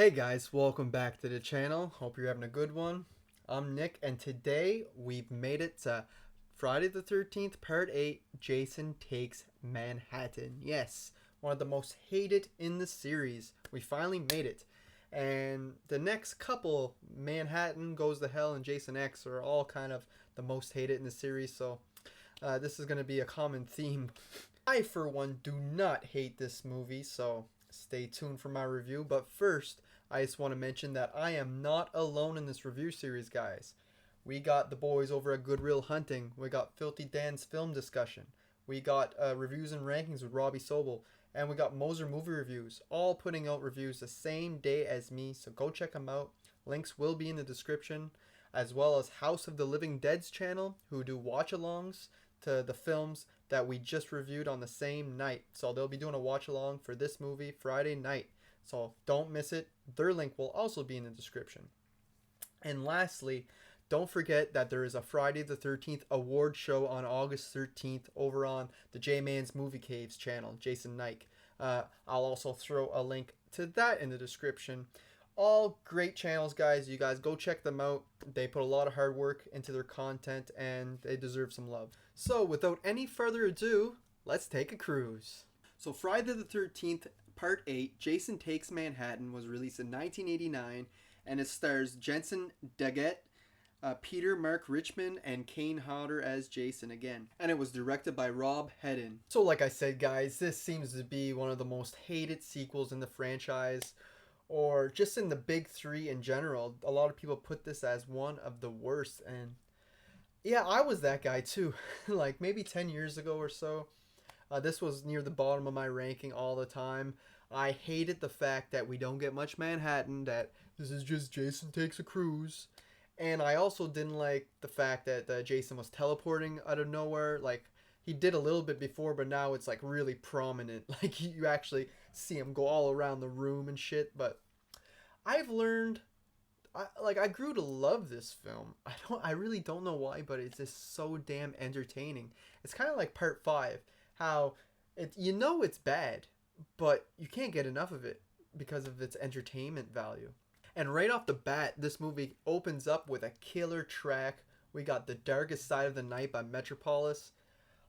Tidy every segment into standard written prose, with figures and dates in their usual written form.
Hey guys, welcome back to the channel. Hope you're having a good one. I'm Nick, and today we've made it to Friday the 13th, Part 8, Jason Takes Manhattan. Yes, one of the most hated in the series. We finally made it. And the next couple, Manhattan Goes to Hell and Jason X, are all kind of the most hated in the series, so this is going to be a common theme. I, for one, do not hate this movie, so stay tuned for my review. But first, I just want to mention that I am not alone in this review series, guys. We got the boys over at Good Real Hunting. We got Filthy Dan's film discussion. We got reviews and rankings with Robbie Sobel. And we got Moser movie reviews, all putting out reviews the same day as me. So go check them out. Links will be in the description, as well as House of the Living Dead's channel, who do watch alongs to the films that we just reviewed on the same night. So they'll be doing a watch along for this movie Friday night. So don't miss it. Their link will also be in the description. And lastly, don't forget that there is a Friday the 13th award show on August 13th over on the J-Man's Movie Caves channel, Jason Nike. I'll also throw a link to that in the description. All great channels, guys. You guys go check them out. They put a lot of hard work into their content and they deserve some love. So without any further ado, let's take a cruise. So Friday the 13th, Part 8, Jason Takes Manhattan was released in 1989, and it stars Jensen Daggett, Peter Mark Richmond, and Kane Hodder as Jason again. And it was directed by Rob Hedden. So like I said, guys, this seems to be one of the most hated sequels in the franchise, or just in the big three in general. A lot of people put this as one of the worst, and yeah, I was that guy too. Like maybe 10 years ago or so. This was near the bottom of my ranking all the time. I hated the fact that we don't get much Manhattan, that this is just Jason Takes a Cruise. And I also didn't like the fact that Jason was teleporting out of nowhere. Like, he did a little bit before, but now it's like really prominent. Like, you actually see him go all around the room and shit. But I've learned, I grew to love this film. I really don't know why, but it's just so damn entertaining. It's kind of like Part 5, how it's bad, but you can't get enough of it because of its entertainment value. And right off the bat, this movie opens up with a killer track. We got The Darkest Side of the Night by Metropolis.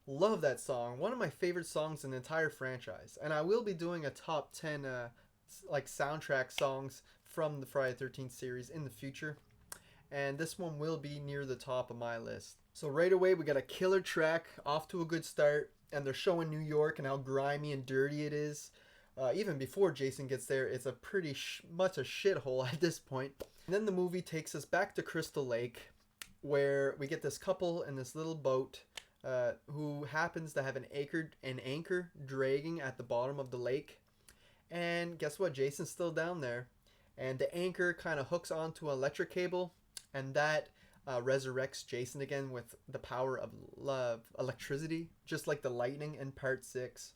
Love that song. One of my favorite songs in the entire franchise. And I will be doing a top 10 soundtrack songs from the Friday the 13th series in the future. And this one will be near the top of my list. So right away, we got a killer track, off to a good start. And they're showing New York and how grimy and dirty it is. Even before Jason gets there, it's a pretty much a shithole at this point. And then the movie takes us back to Crystal Lake, where we get this couple in this little boat who happens to have an anchor dragging at the bottom of the lake. And guess what? Jason's still down there. And the anchor kind of hooks onto an electric cable, and that resurrects Jason again with the power of electricity, just like the lightning in Part 6.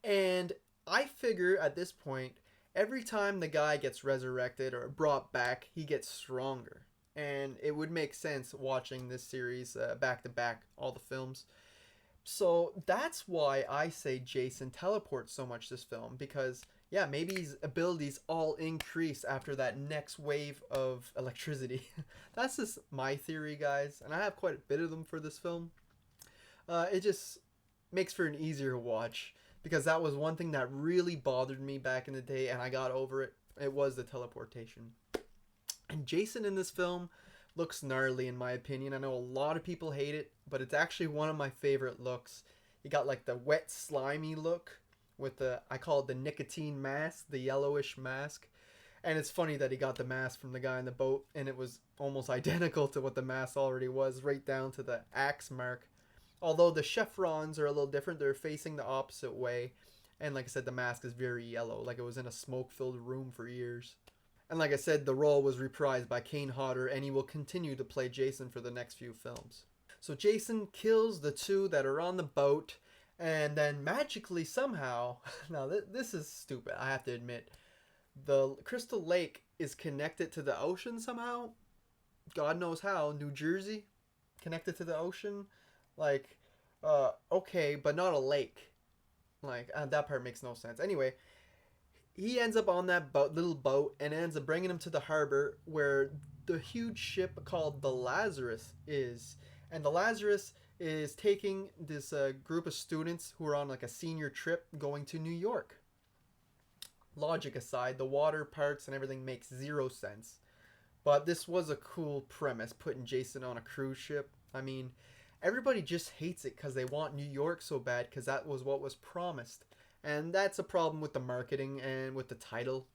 And I figure at this point, every time the guy gets resurrected or brought back, he gets stronger. And it would make sense watching this series back to back, all the films. So that's why I say Jason teleports so much this film, because yeah, maybe his abilities all increase after that next wave of electricity. That's just my theory, guys, and I have quite a bit of them for this film. It just makes for an easier watch, because that was one thing that really bothered me back in the day, and I got over it. It was the teleportation. And Jason in this film looks gnarly in my opinion. I know a lot of people hate it, but it's actually one of my favorite looks. He got like the wet, slimy look with I call it the nicotine mask, the yellowish mask. And it's funny that he got the mask from the guy in the boat, and it was almost identical to what the mask already was, right down to the axe mark. Although the chevrons are a little different, they're facing the opposite way. And like I said, the mask is very yellow, like it was in a smoke-filled room for years. And like I said, the role was reprised by Kane Hodder, and he will continue to play Jason for the next few films. So Jason kills the two that are on the boat, and then magically somehow, now this is stupid, I have to admit, the Crystal Lake is connected to the ocean somehow. God knows how. New Jersey connected to the ocean. Like, okay, but not a lake. Like, that part makes no sense. Anyway, he ends up on that little boat and ends up bringing him to the harbor where the huge ship called the Lazarus is. And the Lazarus is taking this group of students who are on like a senior trip going to New York. Logic aside, the water parts and everything makes zero sense. But this was a cool premise, putting Jason on a cruise ship. I mean, everybody just hates it because they want New York so bad because that was what was promised. And that's a problem with the marketing and with the title.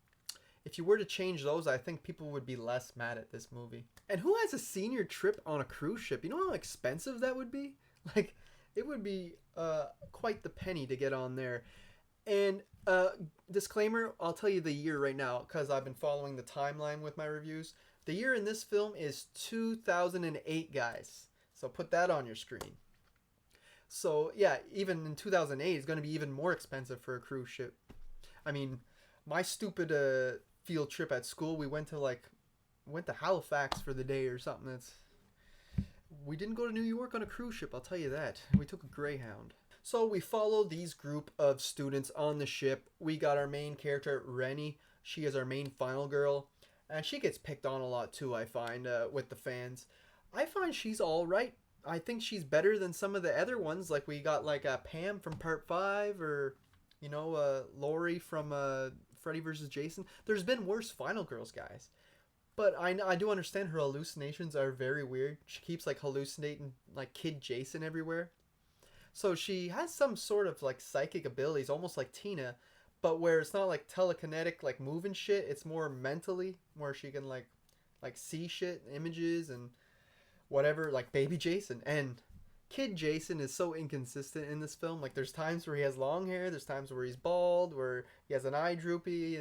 If you were to change those, I think people would be less mad at this movie. And who has a senior trip on a cruise ship? You know how expensive that would be? Like, it would be quite the penny to get on there. And disclaimer, I'll tell you the year right now because I've been following the timeline with my reviews. The year in this film is 2008, guys. So put that on your screen. So yeah, even in 2008, it's going to be even more expensive for a cruise ship. I mean, my stupid field trip at school, we went to Halifax for the day or something. We didn't go to New York on a cruise ship, I'll tell you that. We took a Greyhound. So we follow these group of students on the ship. We got our main character, Rennie. She is our main final girl. And she gets picked on a lot too, I find, with the fans. I find she's all right. I think she's better than some of the other ones. Like we got like Pam from Part 5 or, Lori from Freddy vs. Jason. There's been worse final girls, guys. But I do understand her hallucinations are very weird. She keeps like hallucinating like kid Jason everywhere. So she has some sort of like psychic abilities, almost like Tina, but where it's not like telekinetic, like moving shit. It's more mentally, where she can like see shit, images, and whatever, like baby Jason. And kid Jason is so inconsistent in this film. Like there's times where he has long hair, there's times where he's bald, where he has an eye droopy,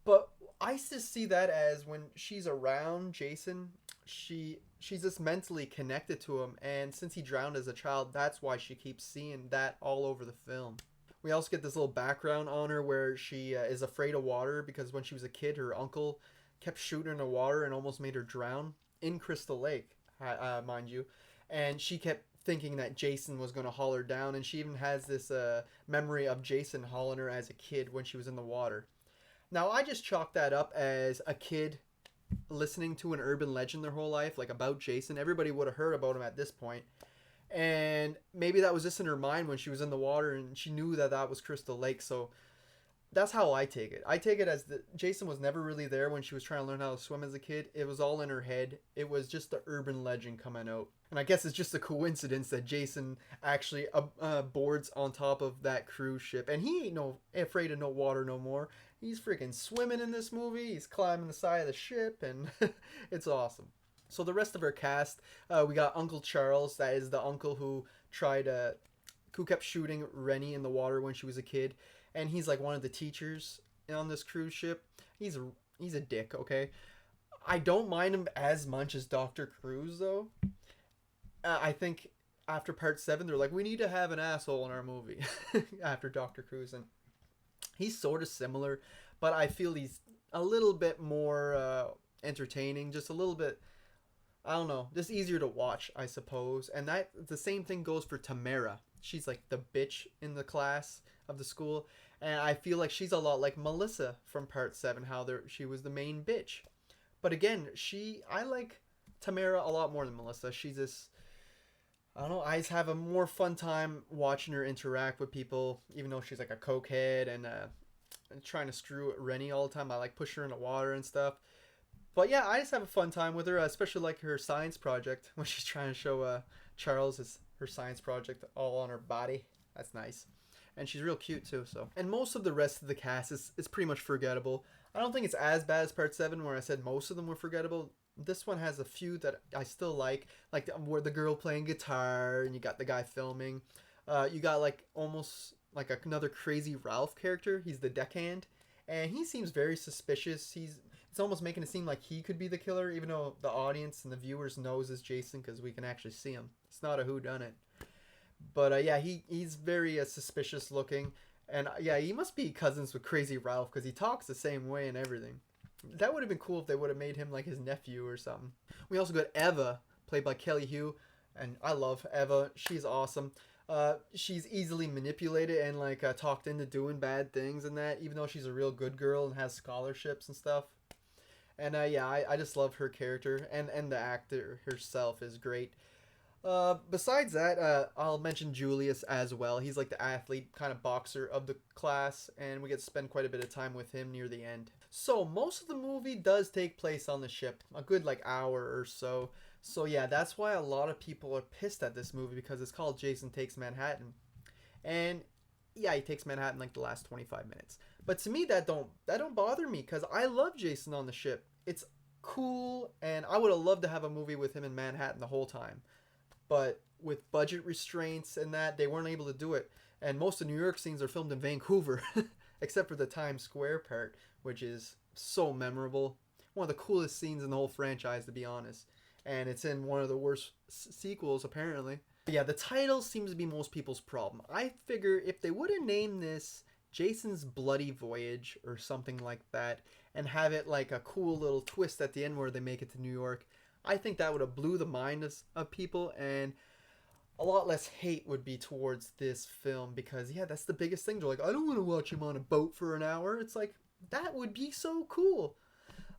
but I just see that as when she's around Jason, she's just mentally connected to him, and since he drowned as a child, that's why she keeps seeing that all over the film. We also get this little background on her where she is afraid of water because when she was a kid, her uncle kept shooting her in the water and almost made her drown in Crystal Lake, mind you, and she kept thinking that Jason was going to haul her down, and she even has this memory of Jason hauling her as a kid when she was in the water. Now, I just chalk that up as a kid listening to an urban legend their whole life, like about Jason. Everybody would have heard about him at this point. And maybe that was just in her mind when she was in the water and she knew that that was Crystal Lake. So that's how I take it. I take it as that Jason was never really there when she was trying to learn how to swim as a kid. It was all in her head. It was just the urban legend coming out. And I guess it's just a coincidence that Jason actually boards on top of that cruise ship. And he ain't afraid of no water no more. He's freaking swimming in this movie. He's climbing the side of the ship, and it's awesome. So the rest of our cast, we got Uncle Charles. That is the uncle who kept shooting Rennie in the water when she was a kid, and he's like one of the teachers on this cruise ship. He's a dick, okay? I don't mind him as much as Dr. Cruz, though. I think after Part 7, they're like, we need to have an asshole in our movie after Dr. Cruz, and he's sort of similar, but I feel he's a little bit more entertaining, just a little bit, I don't know, just easier to watch, I suppose. And that the same thing goes for Tamara. She's like the bitch in the class of the school, and I feel like she's a lot like Melissa from Part 7, how she was the main bitch. But again, I like Tamara a lot more than Melissa. She's this, I don't know, I just have a more fun time watching her interact with people, even though she's like a cokehead and trying to screw Rennie all the time. I like push her in the water and stuff. But yeah, I just have a fun time with her, especially like her science project when she's trying to show Charles her science project all on her body. That's nice. And she's real cute too. So, and most of the rest of the cast is pretty much forgettable. I don't think it's as bad as Part 7 where I said most of them were forgettable. This one has a few that I still like where the girl playing guitar and you got the guy filming. You got like almost like another crazy Ralph character. He's the deckhand, and he seems very suspicious. It's almost making it seem like he could be the killer, even though the audience and the viewers knows it's Jason because we can actually see him. It's not a whodunit. But yeah, he's very suspicious looking, and yeah, he must be cousins with Crazy Ralph because he talks the same way and everything. That would have been cool if they would have made him like his nephew or something. We also got Eva, played by Kelly Hu, and I love Eva. She's awesome. She's easily manipulated and like talked into doing bad things and that, even though she's a real good girl and has scholarships and stuff. And yeah, I just love her character, and the actor herself is great. Besides that, I'll mention Julius as well. He's like the athlete kind of boxer of the class, and we get to spend quite a bit of time with him near the end. So most of the movie does take place on the ship, a good like hour or so. So yeah, that's why a lot of people are pissed at this movie because it's called Jason Takes Manhattan, and yeah, he takes Manhattan like the last 25 minutes. But to me, that don't bother me because I love Jason on the ship. It's cool, and I would have loved to have a movie with him in Manhattan the whole time, but with budget restraints and that, they weren't able to do it. And most of the New York scenes are filmed in Vancouver, except for the Times Square part, which is so memorable. One of the coolest scenes in the whole franchise, to be honest. And it's in one of the worst sequels, apparently. But yeah, the title seems to be most people's problem. I figure if they would have named this Jason's Bloody Voyage or something like that, and have it like a cool little twist at the end where they make it to New York, I think that would have blew the mind of people, and a lot less hate would be towards this film because yeah, that's the biggest thing. They're like, I don't want to watch him on a boat for an hour. It's like that would be so cool.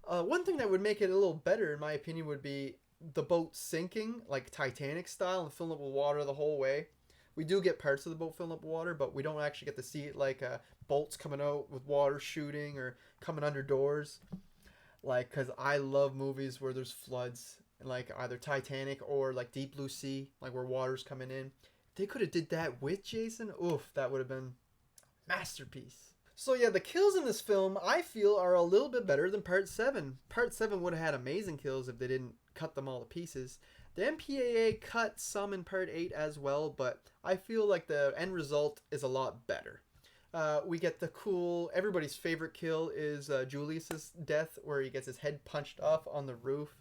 One thing that would make it a little better, in my opinion, would be the boat sinking like Titanic style and filling up with water the whole way. We do get parts of the boat filling up with water, but we don't actually get to see it like bolts coming out with water shooting or coming under doors. Like, because I love movies where there's floods, like either Titanic or like Deep Blue Sea, like where water's coming in. If they could have did that with Jason, oof, that would have been masterpiece. So yeah, the kills in this film I feel are a little bit better than Part 7. Part 7 would have had amazing kills if they didn't cut them all to pieces. The MPAA cut some in Part 8 as well, but I feel like the end result is a lot better. We get the cool, everybody's favorite kill is Julius's death, where he gets his head punched off on the roof.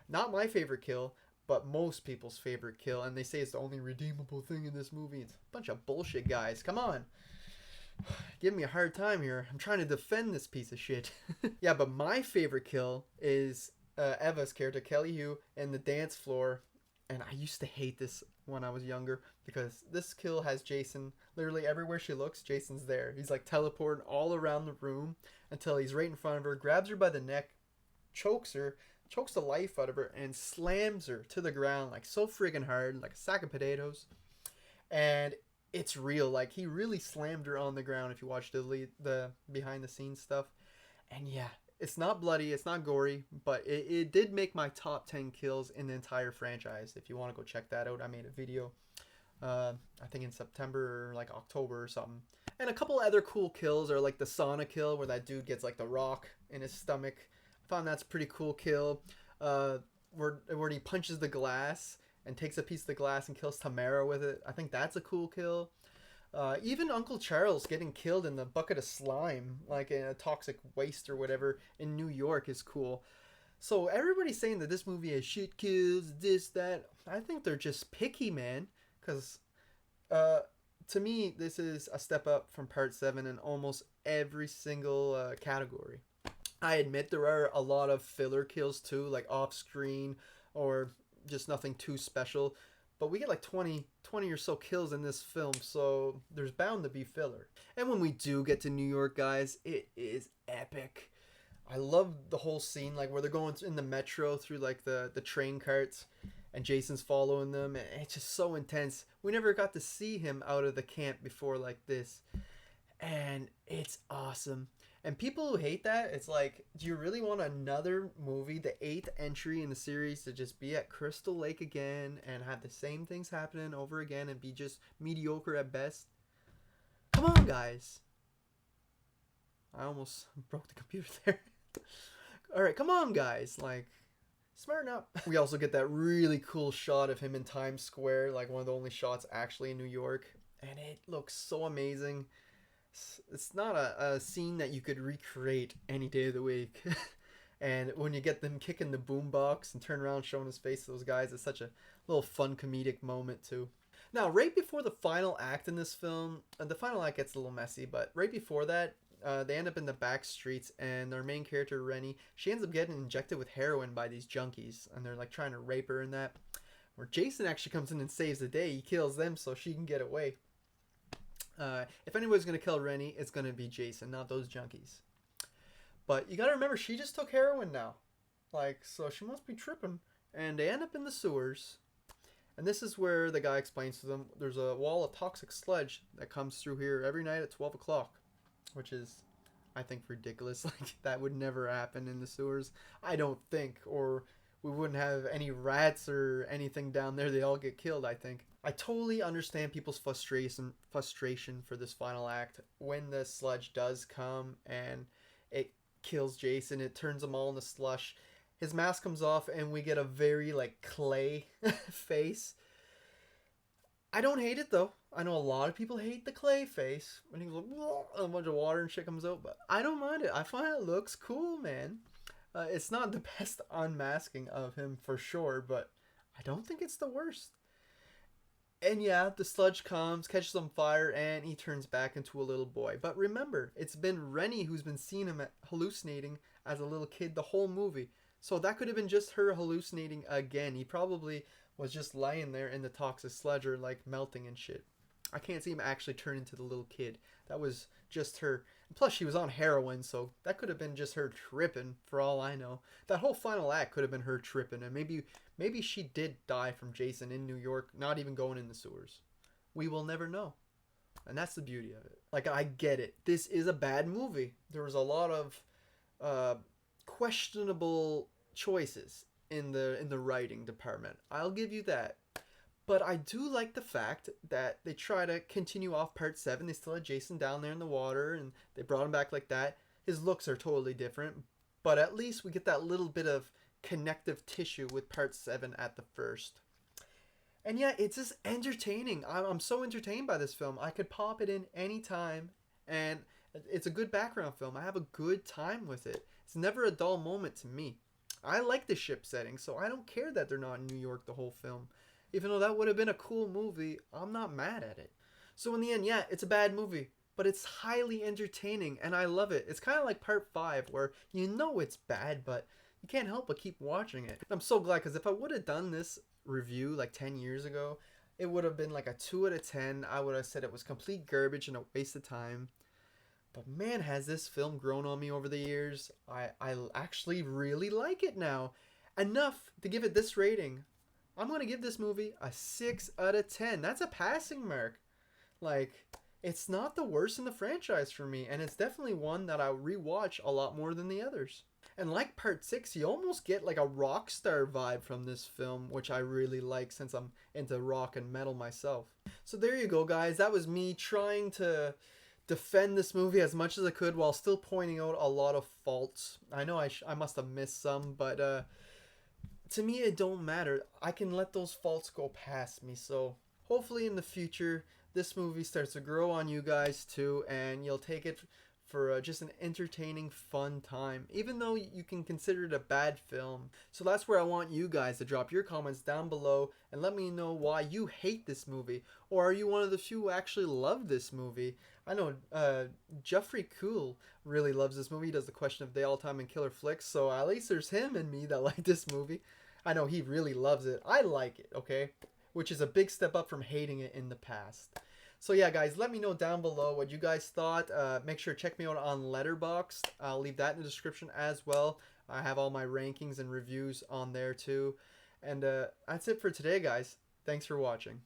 Not my favorite kill, but most people's favorite kill, and they say it's the only redeemable thing in this movie. It's a bunch of bullshit, guys. Come on. Give me a hard time here. I'm trying to defend this piece of shit. Yeah, but my favorite kill is Eva's character, Kelly Hu, in the dance floor. And I used to hate this when I was younger because this kill has Jason literally everywhere she looks. Jason's there. He's like teleporting all around the room until he's right in front of her, grabs her by the neck, chokes her, chokes the life out of her, and slams her to the ground like so friggin' hard, like a sack of potatoes. And it's real. Like he really slammed her on the ground if you watch the behind the scenes stuff. And yeah, it's not bloody, it's not gory, but it did make my top 10 kills in the entire franchise. If you want to go check that out, I made a video, I think in September or like October or something. And a couple other cool kills are like the sauna kill where that dude gets like the rock in his stomach. I found that's a pretty cool kill. Where he punches the glass and takes a piece of the glass and kills Tamara with it. I think that's a cool kill. Even Uncle Charles getting killed in the bucket of slime, like in a toxic waste or whatever, in New York is cool. So everybody's saying that this movie has shit kills, this, that. I think they're just picky, man. Because to me, this is a step up from Part 7 in almost every single category. I admit there are a lot of filler kills too, like off screen or just nothing too special. But we get like 20 or so kills in this film, so there's bound to be filler. And when we do get to New York, guys, it is epic. I love the whole scene, like where they're going in the metro through like the train carts and Jason's following them. And it's just so intense. We never got to see him out of the camp before like this. And it's awesome. And people who hate that, it's like, do you really want another movie, the 8th entry in the series, to just be at Crystal Lake again and have the same things happening over again and be just mediocre at best? Come on, guys. I almost broke the computer there. All right, come on, guys. Like, smarten up. We also get that really cool shot of him in Times Square, like one of the only shots actually in New York. And it looks so amazing. It's not a scene that you could recreate any day of the week. And when you get them kicking the boombox and turn around showing his face to those guys, it's such a little fun comedic moment too. Now, right before the final act in this film, the final act gets a little messy, but right before that, they end up in the back streets, and our main character, Rennie, she ends up getting injected with heroin by these junkies, and they're like trying to rape her and that. where Jason actually comes in and saves the day. He kills them so she can get away. If anybody's going to kill Rennie, it's going to be Jason, not those junkies. But you got to remember, she just took heroin now. Like, so she must be tripping. And they end up in the sewers. And this is where the guy explains to them there's a wall of toxic sludge that comes through here every night at 12 o'clock. Which is, I think, ridiculous. Like, that would never happen in the sewers. I don't think. Or we wouldn't have any rats or anything down there. They all get killed, I think. I totally understand people's frustration for this final act. When the sludge does come and it kills Jason, it turns them all into slush. His mask comes off and we get a very like clay face. I don't hate it though. I know a lot of people hate the clay face when he goes a bunch of water and shit comes out, but I don't mind it. I find it looks cool, man. It's not the best unmasking of him for sure, but I don't think it's the worst. And yeah, the sludge comes, catches on fire, and he turns back into a little boy. But remember, it's been Rennie who's been seeing him hallucinating as a little kid the whole movie. So that could have been just her hallucinating again. He probably was just lying there in the toxic sludge or like melting and shit. I can't see him actually turn into the little kid. That was just her. Plus, she was on heroin, so that could have been just her tripping for all I know. That whole final act could have been her tripping, and maybe she did die from Jason in New York, not even going in the sewers. We will never know. And that's the beauty of it. Like, I get it. This is a bad movie. There was a lot of questionable choices in the writing department. I'll give you that. But I do like the fact that they try to continue off part 7. They still had Jason down there in the water, and they brought him back like that. His looks are totally different, but at least we get that little bit of connective tissue with part 7 at the first. And yeah, it's just entertaining. I'm so entertained by this film. I could pop it in anytime, and it's a good background film. I have a good time with it. It's never a dull moment to me. I like the ship setting, so I don't care that they're not in New York the whole film. Even though that would have been a cool movie, I'm not mad at it. So in the end, yeah, it's a bad movie, but it's highly entertaining, and I love it. It's kind of like part 5, where you know it's bad, but you can't help but keep watching it. I'm so glad, because if I would have done this review like 10 years ago, it would have been like a 2 out of 10. I would have said it was complete garbage and a waste of time. But man, has this film grown on me over the years. I actually really like it now. Enough to give it this rating. I'm going to give this movie a 6 out of 10. That's a passing mark. Like, it's not the worst in the franchise for me, and it's definitely one that I'll rewatch a lot more than the others. And like part 6, you almost get like a rock star vibe from this film, which I really like since I'm into rock and metal myself. So there you go, guys. That was me trying to defend this movie as much as I could while still pointing out a lot of faults. I know I must have missed some, but to me, it don't matter. I can let those faults go past me. So hopefully in the future, this movie starts to grow on you guys too, and you'll take it for just an entertaining, fun time, even though you can consider it a bad film. So that's where I want you guys to drop your comments down below and let me know why you hate this movie, or are you one of the few who actually love this movie? I know Jeffrey Cool really loves this movie. He does the Question of the Day all the time in Killer Flicks, so at least there's him and me that like this movie. I know he really loves it. I like it, okay? Which is a big step up from hating it in the past. So yeah, guys, let me know down below what you guys thought. Make sure to check me out on Letterboxd. I'll leave that in the description as well. I have all my rankings and reviews on there too. And that's it for today, guys. Thanks for watching.